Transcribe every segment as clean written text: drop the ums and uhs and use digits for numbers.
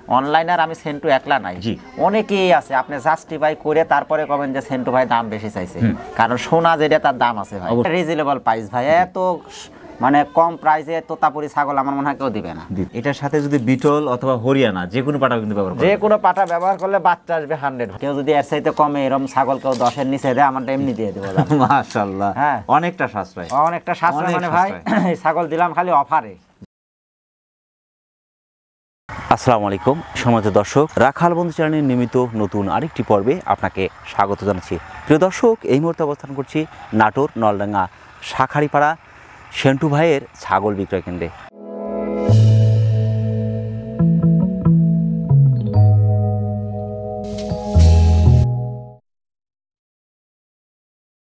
অনলাইনে আর আমি সেন্টু একলা নাই, অনেকেই আছে আপনি জাস্টিফাই করে তারপরে কবেন যে সেন্টু ভাই দাম বেশি চাইছে, কারণ সোনা যেটা তার দাম আছে ভাই, রিজনেবল প্রাইস ভাই, এত মানে কম প্রাইসে তোতাপুরি ছাগল আমার মনে হয় কেউ দিবে না। এটার সাথে যদি বিটল অথবা হরিয়ানা যে কোনো পাটা কিন্তু ব্যবহার যে কোনো পাটা ব্যবহার করলে বাচ্চা আসবে 100। কেউ যদি এর চাইতে কমে এরকম ছাগল কেউ 10-এর নিচে দেয়, আমারটা এমনি দিয়ে দেবো। মাশাআল্লাহ, হ্যাঁ অনেকটা সাশ্রয়, অনেকটা সাশ্রয় মানে ভাই ছাগল দিলাম খালি অফারে। আসসালামু আলাইকুম সম্মানিত দর্শক, রাখাল বন্ধু চ্যানেলের নিয়মিত নতুন আরেকটি পর্বে আপনাকে স্বাগত জানাচ্ছি। প্রিয় দর্শক, এই মুহূর্তে অবস্থান করছি নাটোর নলডাঙ্গা শাঁখারীপাড়া সেন্টু ভাইয়ের ছাগল বিক্রয় কেন্দ্রে।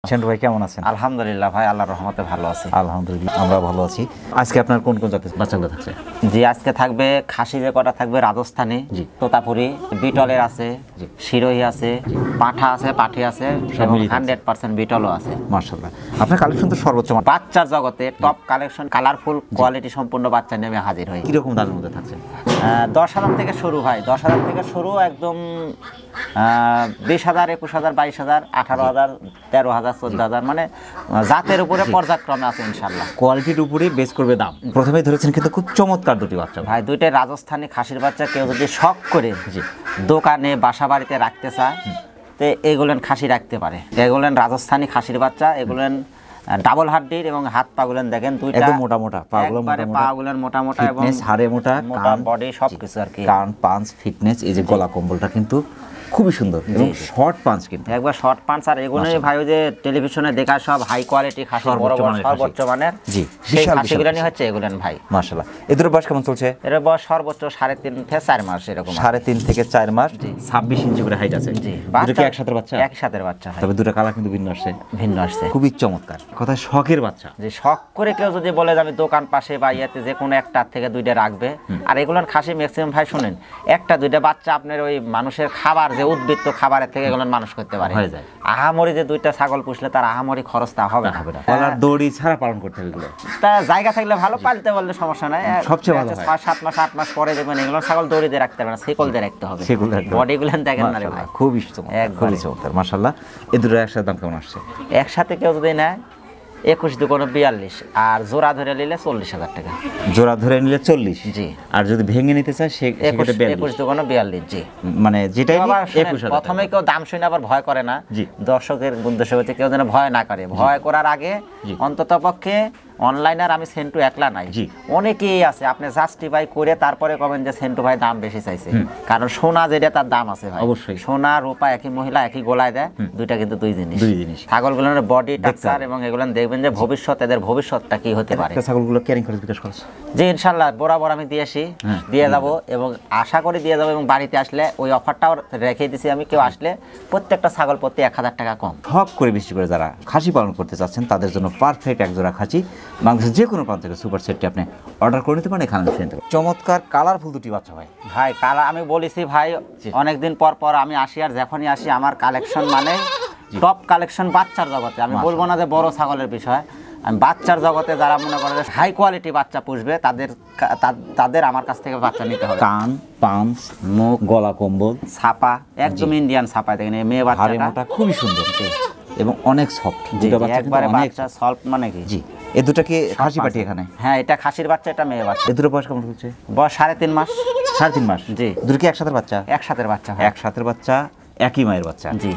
সেন্টু ভাই কেমন আছেন? আলহামদুলিল্লাহ ভাই, আল্লাহর রহমতে ভালো আছি। আলহামদুলিল্লাহ, আমরা ভালো আছি। আজকে আপনার কোন কোন জাতের বাচ্চাগুলো থাকছে? জি, আজকে থাকবে খাসি যে কটা থাকবে রাজস্থানী, তোতাপুরি, বিটলের আছে, শিরোহী আছে, পাঠা আছে, পাঠি আছে, 100% বিটলও আছে। মাশাআল্লাহ, আপনার কালেকশন তো সর্বোচ্চ বাচ্চার জগতে টপ কালেকশন, কালারফুল কোয়ালিটি সম্পূর্ণ বাচ্চা নিয়ে আমি হাজির হই। কিরকম দামের মধ্যে থাকছে? 10,000 থেকে শুরু ভাই, 10,000 থেকে শুরু, একদম 20,000, 21,000, 22,000, 18,000, 13,000, 14,000, মানে জাতের উপরে পর্যায়ক্রমে আছে ইনশাল্লাহ। কোয়ালিটির উপরে বেস করবে দাম। প্রথমেই ধরেছেন কিন্তু খুব চমৎকার দুটি বাচ্চা ভাই, দুইটাই রাজস্থানী খাসির বাচ্চা। কেউ যদি শখ করে দোকানে বাসা বাড়িতে রাখতে চায় তো এগুলেন খাসি রাখতে পারে। এগুলেন রাজস্থানী খাসির বাচ্চা, এগুলেন ডাবল হাড্ডির, এবং হাত পাগুলেন দেখেন দুইটা একদম মোটা মোটা, পাগুলেন মোটা মোটা এবং হাড়ে মোটা, কান বডি সবকিছু আর কি, কান পাঞ্চ ফিটনেস। এই যে গলা কম্বলটা কিন্তু খুবই সুন্দর এবং শর্ট পাঞ্চ, কিন্তু একবার শর্ট পাঞ্চ। আর এগুলোই ভাই ওই যে টেলিভিশনে দেখা সব হাই কোয়ালিটি খাসি, বড় বড় সর্বোচ্চ মানের, জি সেই খাসিগুলোই হচ্ছে এগুলেন ভাই। মাশাআল্লাহ, এদের বয়স কেমন চলছে? এর বয়স সর্বোচ্চ 3.5 থেকে 4 মাস, এরকম 3.5 থেকে 4 মাস, 26 ইঞ্চি করে হাইট আছে। জি, দুটো কি একসাথে বাচ্চা? একসাথে বাচ্চা, তবে দুটো কালার কিন্তু ভিন্ন আসছে, খুবই চমৎকার। কথা শখের বাচ্চা, যে শখ করে কেউ যদি বলে যে আমি দোকান পাশে বা ইয়াতে যে কোনো একটা থেকে দুইটা রাখবে। আর এগুলোর খাসি ম্যাক্সিমাম ভাই শুনেন, একটা দুইটা বাচ্চা আপনার ওই মানুষের খাবার যে উদ্বৃত্ত খাবারের থেকে এগুলো মানুষ করতে পারে। আহামরি যে দুইটা ছাগল পুষলে তার আহামরি খরচটা হবে না। গলার দড়ি ছাড়া পালন করতে হবে এগুলো। তা জায়গা থাকলে ভালো, পালতে বললে সমস্যা নাই। সবচেয়ে ভালো 6-7 মাস 8 মাস পরে দেখবেন এগুলো ছাগল দড়ি দিয়ে রাখতে হবে না, সেকল দিয়ে রাখতে হবে। বডিগুলো দেখেন না রে ভাই, খুবই চমৎকার মাশাআল্লাহ। এই দুটো একসাথে দাম কেমন আসছে? একসাথে কেউ যদি নেয় 21-42, আর জোড়া ধরে নিলে 40,000 টাকা। জোড়া ধরে নিলে 40? জি। আর যদি ভেঙে নিতে চায় সে 21-42, জি। মানে যেটাই 21,000। প্রথমে কেউ দাম শুনে আবার ভয় করে না, দর্শকের উদ্দেশ্য হচ্ছে কেউ যেন ভয় না করে। ভয় করার আগে অন্তত পক্ষে অনলাইনে আর আমি সেন্টু একলা নাই, অনেকেই আছে আপনি জাস্টিফাই করে তারপরে কবেন যে সেন্টু ভাই দাম বেশি চাইছে, কারণ সোনা যেটা তার দাম আছে ভাই। অবশ্যই সোনা রূপা একই মহিলা একই গোলায় দেয়, দুইটা কিন্তু দুই জিনিস। ছাগলগুলোর বডি স্ট্রাকচার এবং এগুলো দেখবেন যে ভবিষ্যৎ, এদের ভবিষ্যৎটা কি হতে পারে। ছাগলগুলো ক্যারিং খরচ বিকাশ খরচ, জি ইনশাআল্লাহ বরাবর আমি দিয়ে যাব, এবং আশা করি দিয়ে যাবো। এবং বাড়িতে আসলে ওই অফারটাও রেখে দিছি আমি, কেউ আসলে প্রত্যেকটা ছাগল প্রতি 1,000 টাকা কম। শখ করে বেশি করে যারা খাসি পালন করতে চাচ্ছেন তাদের জন্য পারফেক্ট একজোড়া খাসি বাংলাদেশের যে কোনো প্রান্ত থেকে সুপার সেটটি আপনি অর্ডার করে নিতে পারেন, এখানে নিতে পারেন। চমৎকার কালারফুল দুটি বাচ্চা ভাই। কালার আমি বলেছি ভাই, অনেকদিন পর আমি আসি, আর যখনই আসি আমার কালেকশন মানে টপ কালেকশন বাচ্চার জগতে। আমি বলবো না যে বড় ছাগলের বিষয়, আমি বাচ্চার জগতে যারা মনে করে হাই কোয়ালিটি বাচ্চা পুষবে তাদের আমার কাছ থেকে বাচ্চা নিতে হবে। কান পাঞ্চ মুখ গলা কম্বল ছাপা একদম ইন্ডিয়ান ছাপা, দেখেন মেয়ে বাচ্চাটা খুবই সুন্দর এবং অনেক সফট। একবারে বাচ্চা সফট মানে কি। জি, এই দুটো কি খাসি পাটি এখানে? হ্যাঁ, এটা খাসির বাচ্চা, এটা মেয়ে বাচ্চা। এই দুটো বয়স কেমন হচ্ছে? বয়স 3.5 মাস। 3.5 মাস, জি। দুটো কি একসাথে বাচ্চা? একসাথে বাচ্চা, একই মায়ের বাচ্চা, জি।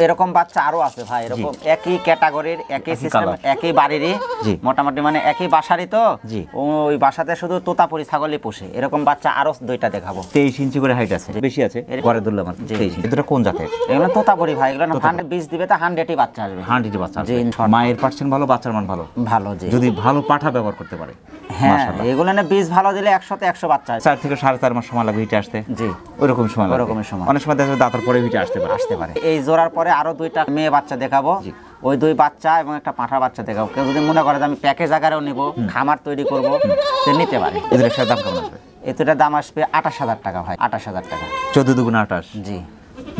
এরকম বাচ্চা আরো আছে ভাই, এরকম একই ক্যাটাগরির, একই সিস্টেম, একই বাড়িরই, মোটামুটি মানে একই বাসারই, তো ওই বাসাতে শুধু তোতাপুরি ছাগলই পোষে। এরকম বাচ্চা আরো দুইটা দেখাবো। 23 ইঞ্চি করে হাইট আছে, বেশি আছে ঘরে দুললাম। 23 ইঞ্চি। দুটো কোন জাতের? এগুলো তোতাপুরি ভাই, এগুলো 120 দিবে তো 100ই বাচ্চা আসবে। 100ই বাচ্চা, জি। মায়ের পার্সেন্ট ভালো, বাচ্চার মান ভালো, জি। যদি ভালো পাঠা ব্যবহার করতে পারে, হ্যাঁ, এগুলো না বীজ ভালো দিলে 100তে 100 বাচ্চা আসে। 4 থেকে 4.5 মাস সময় লাগবে হিটে আসতে, জি। ওইরকম সময়, অনেক সময় দেখা যায় দাঁতার পরে হিটে আসতে পারে। এই জোড়ার পরে আরো দুইটা মেয়ে বাচ্চা দেখাবো, ওই দুই বাচ্চা এবং একটা পাঁঠা বাচ্চা দেখাবো। কেউ যদি মনে করে যে আমি প্যাকেজ আকারেও নিব, খামার তৈরি করবো, সে নিতে পারে। এদের একটা দাম কেমন আসবে? এটার দাম আসবে 28,000 টাকা ভাই, 28,000 টাকা। 14 দুগুণ 28, জি।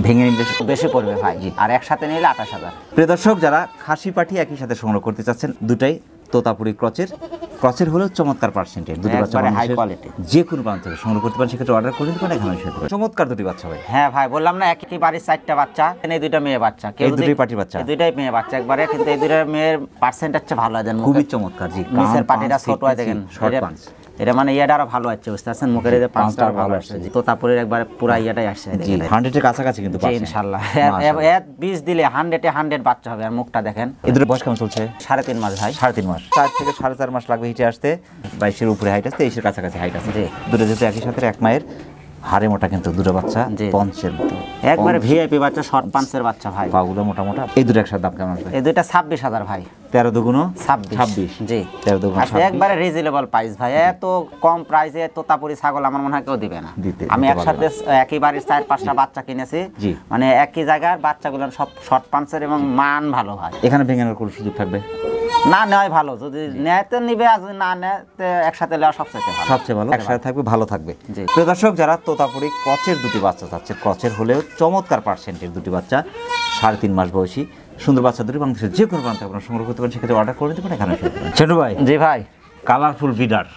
ভেঙে নিলে বেশি পড়বে ভাই, আর একসাথে নিলে 28,000। প্রিয় দর্শক, যারা খাসি পাঠি একই সাথে সংগ্রহ করতে চাচ্ছেন, দুটাই তোতাপুরি ক্রচের ক্রসের হলেও চমৎকার পার্সেন্টেজ দুটি বাচ্চা একবারে হাই মানুষের কোয়ালিটি। যে কোনো প্রান্ত থেকে সংগ্রহ করতে পারেন, সেক্ষেত্রে অর্ডার করে দিতে পারেন, এখানে সেটা চমৎকার দুটি বাচ্চা ভাই। হ্যাঁ ভাই, বললাম না একই বাড়ির 4টা বাচ্চা, এই দুইটা মেয়ে বাচ্চা। এই দুটোই পাটির বাচ্চা? এই দুইটাই মেয়ে বাচ্চা একবারে, কিন্তু এই দুইটা মেয়ের পার্সেন্টেজ ভালো হয়, খুবই চমৎকার। জি, নিচের পাটিটা ছোট হয় দেখেন, শর্ট পাঞ্চ, এটা মানে ইয়াটা আরো ভালো হচ্ছে, বুঝতে পারছেন, মুখের এই যে পাঁচটা ভালো আসছে। তোতাপুরের একবারে পুরা ইয়াটাই আসছে, জি 100 এর কাছাকাছি কিন্তু পাচ্ছেন ইনশাআল্লাহ। এর 20 দিলে 100 বাচ্চা হবে। আর মুখটা দেখেন। এদের বয়স কেমন চলছে? 3.5 মাস ভাই। 3.5 মাস, 4 থেকে 4.5 মাস লাগবে হিটে আসতে। 22 এর উপরে হাইট আছে, 23 এর কাছাকাছি হাইট আছে। জি, দুটো যেহেতু একই সাথে এক মায়ের, হাড়ে মোটা কিন্তু দুটো বাচ্চা, পঞ্চের মতো একবারে ভিআইপি বাচ্চা, শর্ট পাঞ্চের বাচ্চা ভাই, পাগুলো মোটা মোটা। এই দুটো একসাথে দাম কেমন আসবে? এই দুইটা 26,000 ভাই। 13 দুগুণ 26। জি 13 দুগুণ আসলে একবারে রিজনেবল প্রাইস ভাই। এত কম প্রাইসে তোতাপুরি ছাগল আমার মনে হয় কেউ দিবে না। আমি একসাথে একই বাড়ির 4-5টা বাচ্চা কিনেছি, মানে একই জায়গার বাচ্চাগুলো সব শর্ট পাঞ্চের এবং মান ভালো ভাই। এখানে ভেঙানোর কোনো সুযোগ থাকবে না? নেয় ভালো, যদি নেয় তো নিবে, আর যদি না নেয় তো একসাথে নেওয়া সবচেয়ে ভালো। সবচেয়ে ভালো একসাথে থাকবে, ভালো থাকবে। প্রিয় দর্শক, যারা তোতাপুরি ক্রসের দুটি বাচ্চা চাচ্ছে, ক্রসের হলেও চমৎকার পার্সেন্টের দুটি বাচ্চা, 3.5 মাস বয়সী সুন্দর বাচ্চা দুটি বাংলাদেশের যে কোনো প্রান্তে আপনারা সংগ্রহ করতে পারেন, সেক্ষেত্রে অর্ডার করে দিতে পারেন, এখানে ছেনু ভাই। জি ভাই, কালারফুল বিডার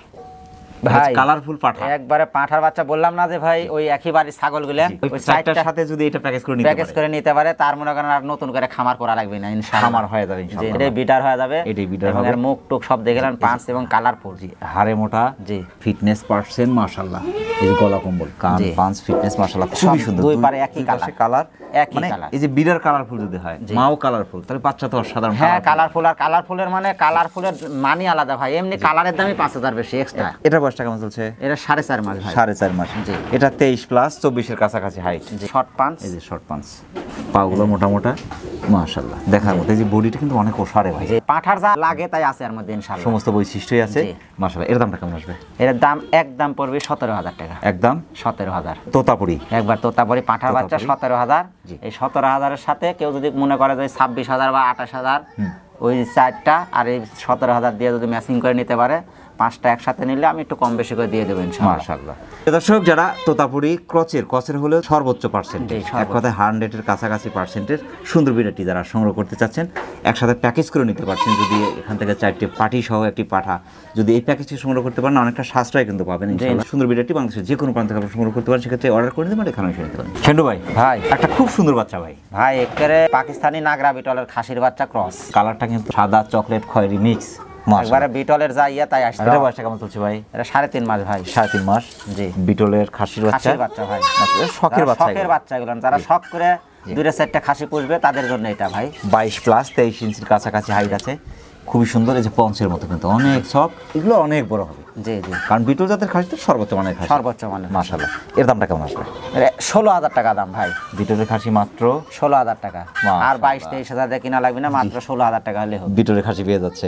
ভাই, কালারফুল পাঠা, একবারে পাঠার বাচ্চা। বললাম না যে ভাই ওই একই বাড়ির ছাগলগুলো ওই চারটার সাথে যদি এটা প্যাকেজ করে নিতে পারে, তার মনে করেন আর নতুন করে খামার করা লাগবে না, ইনশাআল্লাহ খামার হয়ে যাবে ইনশাআল্লাহ। এটাই বিটার হয়ে যাবে, এটাই বিটার হবে। এবং মুখ টুক সব দেখলেন পাঁচ এবং কালারফুল। জি, হাড়ে মোটা, জি ফিটনেস পার্সেন্ট মাশাআল্লাহ। এই যে গলা কম্বল, কান, পাঁচ, ফিটনেস মাশাআল্লাহ খুবই সুন্দর। দুই পারে একই কালার, মানে এই যে বিডার কালারফুল যদি হয়, মাও কালারফুল, তাহলে বাচ্চা তো অসাধারণ। হ্যাঁ কালারফুল, আর কালারফুলের মানে কালারফুলের মানই আলাদা ভাই। এমনি কালারের দামই 5,000 বেশি এক্সট্রা। এটা বয়সটা কেমন চলছে? এটা 4.5 মাস ভাই। 4.5 মাস। জি, এটা 23 প্লাস 24 এর কাছাকাছি হাইট। জি, শর্ট পাঞ্চ। এই যে শর্ট পাঞ্চ, পাগুলো মোটা মোটা মাশাআল্লাহ দেখার মতো। এই যে বডিটা কিন্তু অনেক ওসারে ভাই, যে পাঠার যা লাগে তাই আছে এর মধ্যে ইনশাআল্লাহ, সমস্ত বৈশিষ্ট্যই আছে মাশাআল্লাহ। এর দামটা কেমন আসবে? এর দাম একদম পড়বে 17,000 টাকা। একদম 17,000 তোতাপুরি, একবার তোতাপুরি পাঠার বাচ্চা 17,000। এই 17,000 এর সাথে কেউ যদি মনে করে যে 26,000 বা 28,000, ওই 4টা আর এই 17,000 দিয়ে যদি ম্যাচিং করে নিতে পারে, 5টা একসাথে নিলে আমি একটু কম বেশি করে দিয়ে দেবো ইনশাআল্লাহ। মাশাআল্লাহ। দর্শক, যারা তোতাপুরি ক্রসের হলেও সর্বোচ্চ পার্সেন্টেজ, এক কথায় 100 এর কাছাকাছি পার্সেন্টের সুন্দর বিড়াটি যারা সংগ্রহ করতে চাচ্ছেন, একসাথে প্যাকেজ করে নিতে পারছেন। যদি এখান থেকে 4টে পাটি সহ একটি পাঠা যদি এই প্যাকেজটি সংগ্রহ করতে পারেন, অনেকটা সাশ্রয় কিন্তু পাবেন ইনশাআল্লাহ। সুন্দর বিড়াটি বাংলাদেশের যে কোনো প্রান্ত থেকে আপনি সংগ্রহ করতে পারেন, সেক্ষেত্রে অর্ডার করে নিতে পারেন, এখানে এসে নিতে পারেন। ছেন্ডু ভাই, ভাই একটা খুব সুন্দর বাচ্চা ভাই, ভাই একেবারে পাকিস্তানি নাগরা বিটলের খাসির বাচ্চা ক্রস। কালারটা কিন্তু সাদা চকলেট খয়েরি মিক্স, একবারে বিটলের যা ইয়া তাই আসছে। এটা বয়সটা কেমন চলছে ভাই? এটা 3.5 মাস ভাই। 3.5 মাস। জি, বিটলের খাসির বাচ্চা ভাই, শখের বাচ্চা, শখের বাচ্চা এগুলো যারা শখ করে 2-4টা খাসি পুষবে তাদের জন্য এটা ভাই। 22 প্লাস 23 ইঞ্চির কাছাকাছি হাইট আছে, খুবই সুন্দর। এই যে পঞ্চের মতো কিন্তু অনেক সব, এগুলো অনেক বড় হবে। জি জি, কারণ বিটল জাতের খাসি তো সর্বোচ্চ মানের খাসি, সর্বোচ্চ মানের মাশাআল্লাহ। এর দামটা কেমন আসবে? 16,000 টাকা দাম ভাই। বিটলের খাসি মাত্র 16,000 টাকা, আর 22-23 দিয়ে কিনা লাগবে না, মাত্র 16,000 টাকা হলে হবে। বিটলের খাসি পেয়ে যাচ্ছে।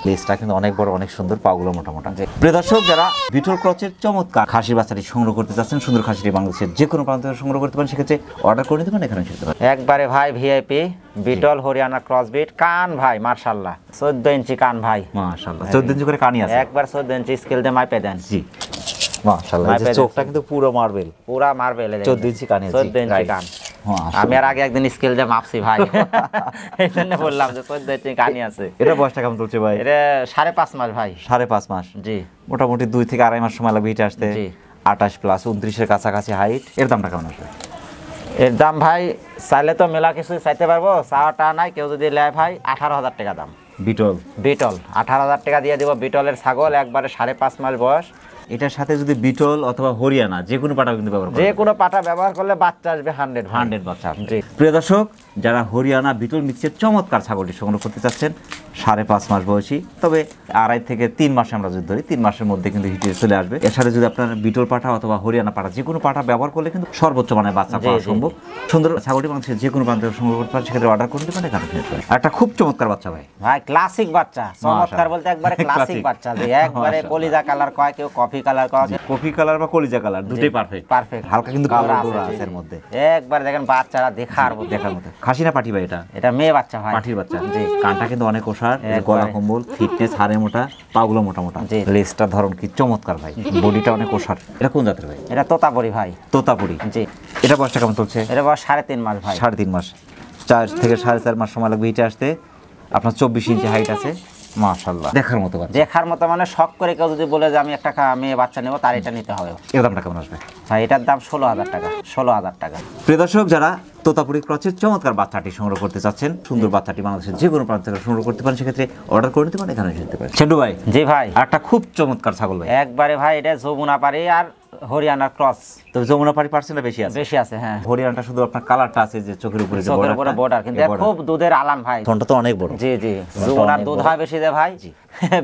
লেজটা কিন্তু অনেক বড়, অনেক সুন্দর, পাগুলো মোটা মোটা। প্রিয় দর্শক, যারা বিটল ক্রসের চমৎকার খাসির বাচ্চাটি সংগ্রহ করতে চাচ্ছেন, সুন্দর খাসিটি বাংলাদেশের যে কোনো প্রান্ত থেকে সংগ্রহ করতে পারেন, সেক্ষেত্রে অর্ডার করে নিতে পারেন, এখানে এসে নিতে পারেন। একবারে ভাই ভিআইপি বিটল হরিয়ানা ক্রস বিট, কান ভাই মাশাআল্লাহ 14 ইঞ্চি কান ভাই, মাশাআল্লাহ 14 ইঞ্চি করে কানই আছে, একবার 14 ইঞ্চি স্কেল দিয়ে মাপে দেন। জি মাশাআল্লাহ, এই যে চোখটা কিন্তু পুরো মার্বেল, পুরা মার্বেল। 14 ইঞ্চি কান, 14 ইঞ্চি কান। আমি আর আগে একদিন স্কেল দিয়ে মাপছি ভাই, এই জন্য বললাম যে 14 ইঞ্চি কানই আছে। এটা বয়সটা কেমন চলছে ভাই? এটা 5.5 মাস ভাই। 5.5 মাস। জি, মোটামুটি 2 থেকে 2.5 মাস সময় লাগবে হিটে আসতে। 28 প্লাস 29 এর কাছাকাছি হাইট। এর দামটা কেমন আসবে? এর দাম ভাই চাইলে তো মেলা কিছু চাইতে পারবো, চাওয়াটা নাই। কেউ যদি নেয় ভাই 18,000 টাকা দাম। বিটল 18,000 টাকা দিয়ে দিব। বিটলের ছাগল, একবারে 5.5 মাস বয়স। এটার সাথে যদি বিটল অথবা হরিয়ানা যে কোনো পাঠা কিন্তু ব্যবহার যে কোনো পাঠা ব্যবহার করলে বাচ্চা আসবে 100 বাচ্চা আসবে। প্রিয় দর্শক, যারা হরিয়ানা বিটল মিক্সের চমৎকার ছাগলটি সংগ্রহ করতে চাচ্ছেন, 5.5 মাস বয়সী, তবে 2.5 থেকে 3 মাসে আমরা যদি ধরি, 3 মাসের মধ্যে কিন্তু হিটে চলে আসবে। এর সাথে যদি আপনার বিটল পাঠা অথবা হরিয়ানা পাঠা যে কোনো পাঠা ব্যবহার করলে কিন্তু সর্বোচ্চ মানের বাচ্চা পাওয়া সম্ভব। সুন্দর ছাগলটি মানুষের যে কোনো প্রান্ত থেকে সংগ্রহ করতে পারেন, সেক্ষেত্রে অর্ডার করতে পারেন, এখানে নিতে পারেন। একটা খুব চমৎকার বাচ্চা ভাই, ক্লাসিক বাচ্চা, চমৎকার বলতে একবারে ক্লাসিক বাচ্চা, যে একবারে কলিজা কালার কয়, কেউ কফি কালার কয়। কফি কালার বা কলিজা কালার দুটোই পারফেক্ট। হালকা কিন্তু কালার আছে এর মধ্যে, একবার দেখেন বাচ্চারা দেখার মতো। খাসি না পাটি ভাই? এটা মেয়ে বাচ্চা ভাই, পাটির বাচ্চা। জি, কানটা কিন্তু অনেক ওসার, গলা কম্বল, ফিটনেস, হাড়ে মোটা, পাগুলো মোটা মোটা, লেজটার ধরন কি চমৎকার ভাই, বডিটা অনেক ওসার। এটা কোন জাতের ভাই? এটা তোতাপুরি ভাই। তোতাপুরি। জি, এটা বয়সটা কেমন চলছে? এটা বয়স 3.5 মাস ভাই। 3.5 মাস। 4 থেকে 4.5 মাস সময় লাগবে হিটে আসতে। আপনার 24 ইঞ্চি হাইট আছে, মাশাআল্লাহ, দেখার মতো বাচ্চা। দেখার মতো মানে শখ করে কেউ যদি বলে যে আমি একটা মেয়ে বাচ্চা নেবো, তার এটা নিতে হবে। এর দামটা কেমন আসবে ভাই এটার দাম 16,000 টাকা। 16,000 টাকা। প্রিয় দর্শক, যারা তোতাপুরি ক্রসের চমৎকার বাচ্চাটি সংগ্রহ করতে চাচ্ছেন, সুন্দর বাচ্চাটি বাংলাদেশের যে কোনো প্রান্ত থেকে সংগ্রহ করতে পারেন, সেক্ষেত্রে অর্ডার করে নিতে পারেন, এখানে নিতে পারেন। সেন্টু ভাই, জি ভাই, আর একটা খুব চমৎকার ছাগল ভাই, একবারে ভাই এটা যমুনা পাড়ি আর হরিয়ানার ক্রস। তবে যমুনা পাড়ি পার্সেন্টটা বেশি আছে। বেশি আছে, হ্যাঁ। হরিয়ানাটা শুধু আপনার কালারটা আছে, যে চোখের উপরে যে চোখের উপরে বর্ডার, কিন্তু এর খুব দুধের আলান ভাই। থনটা তো অনেক বড়। জি জি, যমুনার দুধ হয় বেশি দে ভাই।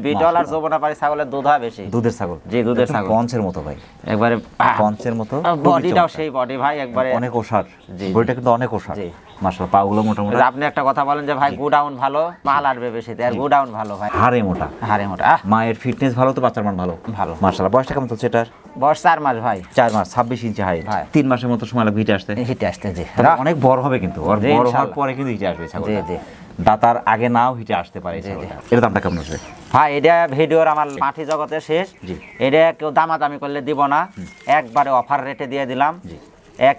বিটল আর যমুনা পাড়ি ছাগলের দুধ হয় বেশি। দুধের ছাগল। জি, দুধের ছাগল। পঞ্চের মতো ভাই, একবারে পঞ্চের মতো। বডিটাও সেই বডি ভাই, একবারে অনেক ওষার। জি, বডিটা কিন্তু অনেক ওষার। জি। মাশাআল্লাহ, পাগুলো মোটামুটি। আপনি একটা কথা বলেন যে ভাই গুডাউন ভালো, মাল আসবে বেশি, আর গুডাউন ভালো ভাই। হাড়ে মোটা, হাড়ে মোটা। মায়ের ফিটনেস ভালো, তো বাচ্চার মান ভালো। ভালো। মাশাআল্লাহ, বয়সটা কেমন চলছে এটার? বয়স 4 মাস ভাই। 4 মাস, 26 ইঞ্চি হাইট। ভাই 3 মাসের মতো সময় লাগবে হিটে আসতে। হিটে আসতে। জি, অনেক বড় হবে কিন্তু, আর জি, বড় হওয়ার ইনশাআল্লাহ। পরে কিন্তু হিটে আসবে ছাগল। জি জি। দাতার আগে নাও হিটে আসতে পারে ছাগলটা। এর দামটা কেমন আসবে ভাই? এটা ভিডিওর আমার পাঠি জগতে শেষ। জি। এটা কেউ দামাদামি করলে দিব না, একবারে অফার রেটে দিয়ে দিলাম। জি। এক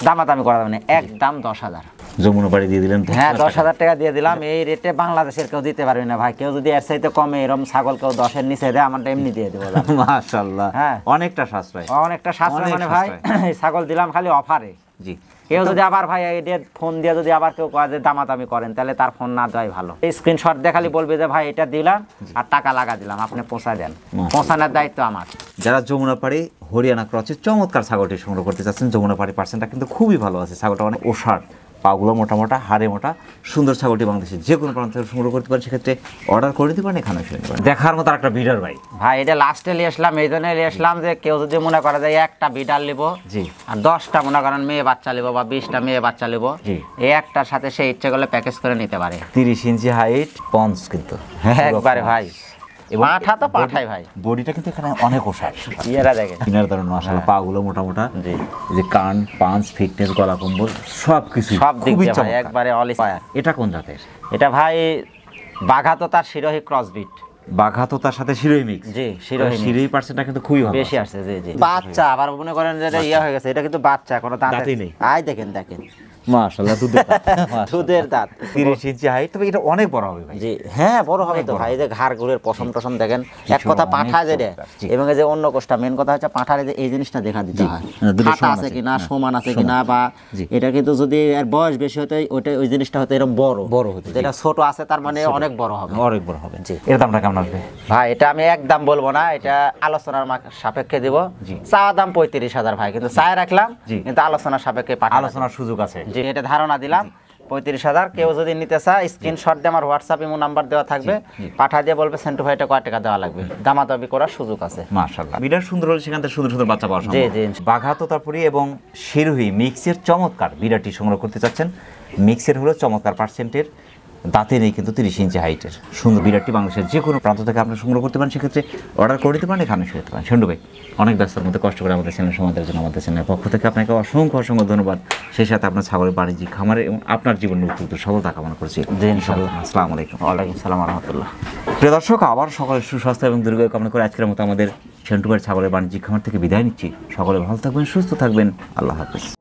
দামাদামি করা যাবে না, একদম 10,000। যমুনা বাড়ি দিয়ে দিলেন? হ্যাঁ, 10,000 টাকা দিয়ে দিলাম। এই রেটে বাংলাদেশের কেউ দিতে পারবে না ভাই। কেউ যদি এর চাইতে কমে এরকম ছাগল কেউ 10-এর নিচে দেয়, আমারটা এমনি দিয়ে দেবো। মাশাআল্লাহ, হ্যাঁ, অনেকটা সাশ্রয়। অনেকটা সাশ্রয় মানে ভাই, এই ছাগল দিলাম খালি অফারে। জি। কেউ যদি আবার ভাই এটা ফোন দিয়ে যদি আবার কেউ কয় যে দামাদামি করেন, তাহলে তার ফোন না দেওয়াই ভালো। এই স্ক্রিনশট দিয়ে খালি বলবে যে ভাই এটা দিলাম আর টাকা লাগা দিলাম, আপনি পৌঁছায় দেন। পৌঁছানোর দায়িত্ব আমার। যারা যমুনা পাড়ি হরিয়ানা ক্রসের চমৎকার ছাগলটি সংগ্রহ করতে চাচ্ছেন, যমুনা পাড়ি পার্সেন্টটা কিন্তু খুবই ভালো আছে। ছাগলটা অনেক ওষার, পাগুলো মোটা মোটা, হাড়ে মোটা, সুন্দর ছাগলটি বাংলাদেশের যে কোনো প্রান্ত থেকে সংগ্রহ করতে পারেন, সেক্ষেত্রে অর্ডার করে দিতে পারেন, এখানে এসে নিতে পারেন। দেখার মতো একটা বিডার ভাই। ভাই এটা লাস্টে নিয়ে আসলাম, এই জন্য নিয়ে আসলাম যে কেউ যদি মনে করে যে একটা বিডাল নিব, জি, আর 10টা মনে করেন মেয়ে বাচ্চা নিব বা 20টা মেয়ে বাচ্চা নিব, জি, এই একটার সাথে সে ইচ্ছে করলে প্যাকেজ করে নিতে পারে। 30 ইঞ্চি হাইট, পঞ্চ কিন্তু একবারে ভাই, পাঠা তো পাঠাই ভাই। বডিটা কিন্তু এখানে অনেক ওষার। ইয়েরা দেখেন কিনার দারুন মাশাআল্লাহ, পাগুলো মোটা মোটা। জি। এই যে কান, পাঁচ, ফিটনেস, গলা কম্বল সবকিছু সব দিক খুবই দিয়ে ভাই চমৎকার। একবারে অল স্পায়ার। এটা কোন জাতের? এটা ভাই বাঘা তো তার শিরোহী ক্রসবিট। বাঘা তো তার সাথে শিরোই মিক্স। জি, শিরোহী শিরোই পার্সেন্টটা কিন্তু খুবই ভালো বেশি আসছে। জি জি। বাচ্চা আবার মনে করেন যে এটা ইয়ে হয়ে গেছে, এটা কিন্তু বাচ্চা, কোনো দাঁত দাঁতই নেই। আই দেখেন দেখেন, মাশাআল্লাহ, দুধের দাঁত। দুধের দাঁত। 30 ইঞ্চি হাইট, তবে এটা অনেক বড় হবে ভাই। জি হ্যাঁ, বড় হবে তো ভাই। এই যে ঘাড় ঘুরের পশম টসম দেখেন। এক কথা পাঠা যেটা, জি। এবং এই যে অন্য কোষ্টা, মেন কথা হচ্ছে পাঠার এই যে এই জিনিসটা দেখা দিতে হয়, দুটো ফাটা সমান আছে আছে কিনা, না, সমান আছে সমান। কিনা, বা জি। এটা কিন্তু যদি এর বয়স বেশি হতে ওইটা ওই জিনিসটা হতে এরকম বড় হতে, যেটা ছোট আছে তার মানে অনেক বড় হবে। অনেক বড় হবে। জি। এর দামটা কেমন আসবে ভাই? এটা আমি একদম বলবো না, এটা আলোচনার সাপেক্ষে দিব। জি। চাওয়া দাম 35,000 ভাই, কিন্তু চায় রাখলাম, জি। কিন্তু আলোচনার সাপেক্ষে পাঠানো। আলোচনার সুযোগ আছে। জি, এটা ধারণা দিলাম 35,000। কেউ যদি নিতে চায় স্ক্রিনশট দিয়ে আমার হোয়াটসঅ্যাপ ইমো নাম্বার দেওয়া থাকবে, পাঠা দিয়ে বলবে সেন্টু ভাইটা কয় টাকা দেওয়া লাগবে, দামাদামি করার সুযোগ আছে। মাশাআল্লাহ, বিডার সুন্দর হলে সেখান থেকে সুন্দর সুন্দর বাচ্চা পাওয়া সম্ভব। জি। বাঘা তোতাপুরি এবং শিরোহী মিক্সের চমৎকার বিডারটি সংগ্রহ করতে চাচ্ছেন, মিক্সের হলো চমৎকার পার্সেন্টের, দাঁতে নেই কিন্তু 30 ইঞ্চি হাইটের সুন্দর বিডারটি বাংলাদেশের যে কোনো প্রান্ত থেকে আপনি সংগ্রহ করতে পারেন, সেক্ষেত্রে অর্ডার করে দিতে পারেন, এখানে এসে যেতে পারেন। সেন্টু ভাই, অনেক ব্যস্ততার মধ্যে কষ্ট করে আমাদের চ্যানেল সমাদের জন্য আমাদের চ্যানেলের পক্ষ থেকে আপনাকে অসংখ্য ধন্যবাদ। সেই সাথে আপনার ছাগলের বাণিজ্যিক খামারে এবং আপনার জীবন উপযুক্ত সফলতা কামনা করছি। জি ইনশাআল্লাহ। আসসালামু আলাইকুম। ওয়ালাইকুম সালাম ওয়া রাহমাতুল্লাহ। প্রিয় দর্শক, আবার সকলের সুস্বাস্থ্য এবং দীর্ঘায়ু কামনা করে আজকের মতো আমাদের সেন্টু ভাইয়ের ছাগলের বাণিজ্যিক খামার থেকে বিদায় নিচ্ছি। সকলে ভালো থাকবেন, সুস্থ থাকবেন, আল্লাহ হাফেজ।